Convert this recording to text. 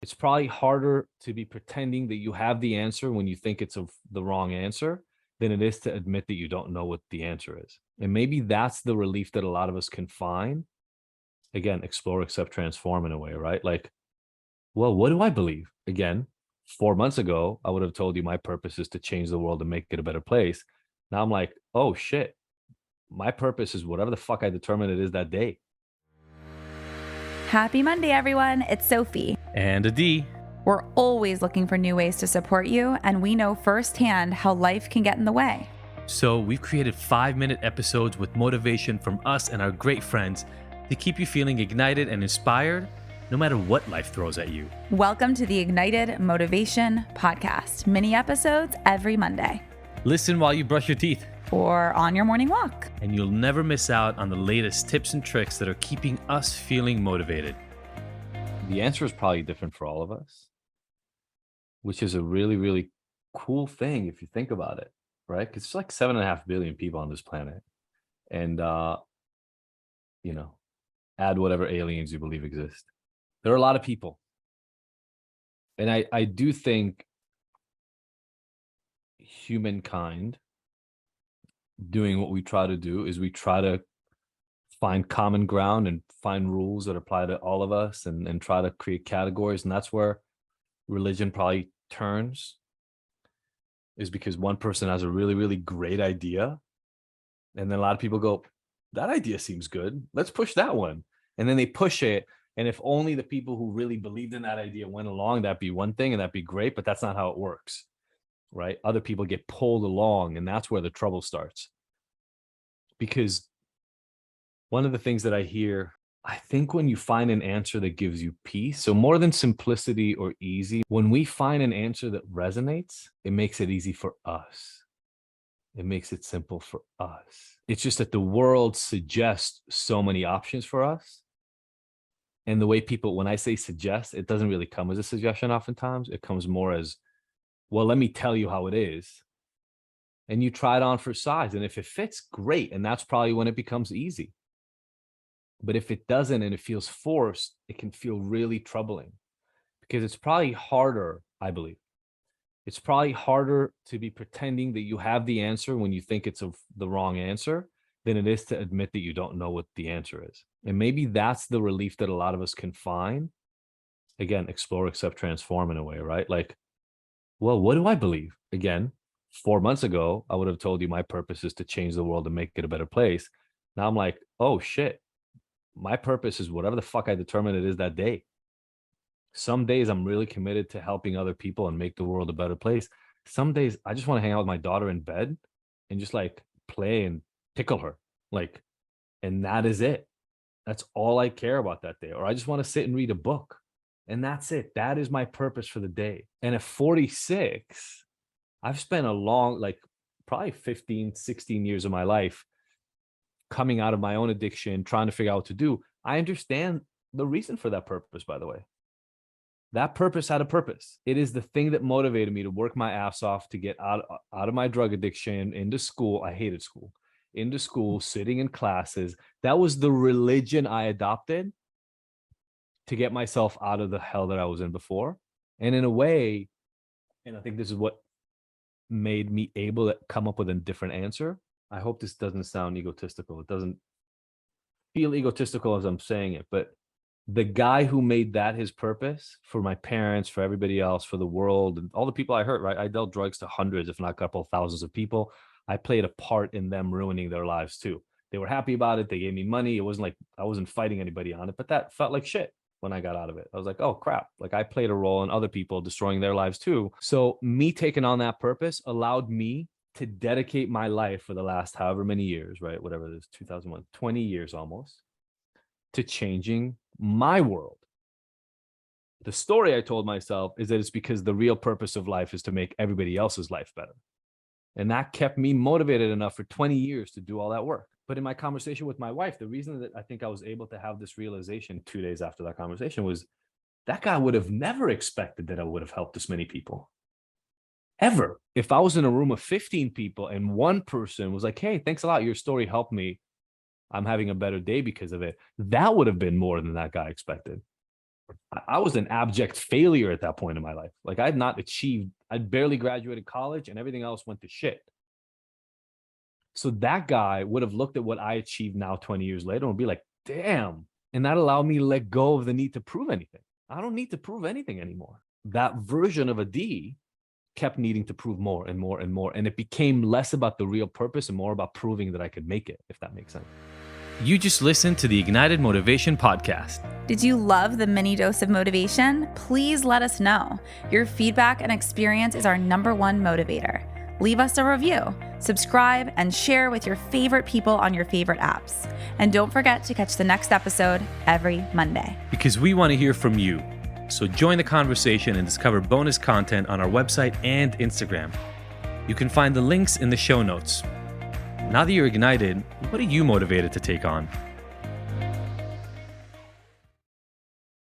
It's probably harder to be pretending that you have the answer when you think it's the wrong answer than it is to admit that you don't know what the answer is. And maybe that's the relief that a lot of us can find. Again, explore, accept, transform in a way, right? Like, well, what do I believe? Again, 4 months ago, I would have told you my purpose is to change the world and make it a better place. Now I'm like, oh shit, my purpose is whatever the fuck I determine it is that day. Happy Monday, everyone. It's Sophie. And a D. We're always looking for new ways to support you, and we know firsthand how life can get in the way. So we've created 5-minute episodes with motivation from us and our great friends to keep you feeling ignited and inspired no matter what life throws at you. Welcome to the Ignited Motivation Podcast. Mini episodes every Monday. Listen while you brush your teeth. Or on your morning walk. And you'll never miss out on the latest tips and tricks that are keeping us feeling motivated. The answer is probably different for all of us, which is a really, really cool thing if you think about it, right? Because it's like 7.5 billion people on this planet. And, add whatever aliens you believe exist. There are a lot of people. And I do think humankind doing what we try to do is we try to find common ground and find rules that apply to all of us and try to create categories. And that's where religion probably turns, is because one person has a really, really great idea. And then a lot of people go, that idea seems good. Let's push that one. And then they push it. And if only the people who really believed in that idea went along, that'd be one thing and that'd be great, but that's not how it works. Right? Other people get pulled along, and that's where the trouble starts. Because one of the things that I hear, I think when you find an answer that gives you peace, so more than simplicity or easy, when we find an answer that resonates, it makes it easy for us. It makes it simple for us. It's just that the world suggests so many options for us. And the way people, when I say suggest, it doesn't really come as a suggestion oftentimes. It comes more as, well, let me tell you how it is. And you try it on for size. And if it fits, great. And that's probably when it becomes easy. But if it doesn't and it feels forced, it can feel really troubling. Because it's probably harder, I believe. It's probably harder to be pretending that you have the answer when you think it's the wrong answer than it is to admit that you don't know what the answer is. And maybe that's the relief that a lot of us can find. Again, explore, accept, transform in a way, right? Like, well, what do I believe? Again, 4 months ago, I would have told you my purpose is to change the world and make it a better place. Now I'm like, oh shit, my purpose is whatever the fuck I determine it is that day. Some days I'm really committed to helping other people and make the world a better place. Some days I just want to hang out with my daughter in bed and just like play and tickle her. Like, and that is it. That's all I care about that day. Or I just want to sit and read a book. And that's it. That is my purpose for the day. And at 46, I've spent a long, like probably 15, 16 years of my life coming out of my own addiction, trying to figure out what to do. I understand the reason for that purpose, by the way. That purpose had a purpose. It is the thing that motivated me to work my ass off to get out of my drug addiction, into school. I hated school. Into school, sitting in classes. That was the religion I adopted to get myself out of the hell that I was in before. And in a way, and I think this is what made me able to come up with a different answer. I hope this doesn't sound egotistical. It doesn't feel egotistical as I'm saying it, but the guy who made that his purpose for my parents, for everybody else, for the world, and all the people I hurt, right? I dealt drugs to hundreds, if not a couple of thousands of people. I played a part in them ruining their lives too. They were happy about it. They gave me money. It wasn't like I wasn't fighting anybody on it, but that felt like shit when I got out of it. I was like, oh crap. Like I played a role in other people destroying their lives too. So me taking on that purpose allowed me to dedicate my life for the last however many years, right? Whatever it is, 2001, 20 years almost, to changing my world. The story I told myself is that it's because the real purpose of life is to make everybody else's life better. And that kept me motivated enough for 20 years to do all that work. But in my conversation with my wife, the reason that I think I was able to have this realization 2 days after that conversation was that guy would have never expected that I would have helped this many people. Ever. If I was in a room of 15 people and one person was like, hey, thanks a lot. Your story helped me. I'm having a better day because of it. That would have been more than that guy expected. I was an abject failure at that point in my life. Like I'd barely graduated college and everything else went to shit. So that guy would have looked at what I achieved now 20 years later and would be like, damn. And that allowed me to let go of the need to prove anything. I don't need to prove anything anymore. That version of a D kept needing to prove more and more and more. And it became less about the real purpose and more about proving that I could make it, if that makes sense. You just listened to the Ignited Motivation Podcast. Did you love the mini dose of motivation? Please let us know. Your feedback and experience is our number one motivator. Leave us a review, subscribe, and share with your favorite people on your favorite apps. And don't forget to catch the next episode every Monday. Because we want to hear from you. So join the conversation and discover bonus content on our website and Instagram. You can find the links in the show notes. Now that you're ignited, what are you motivated to take on?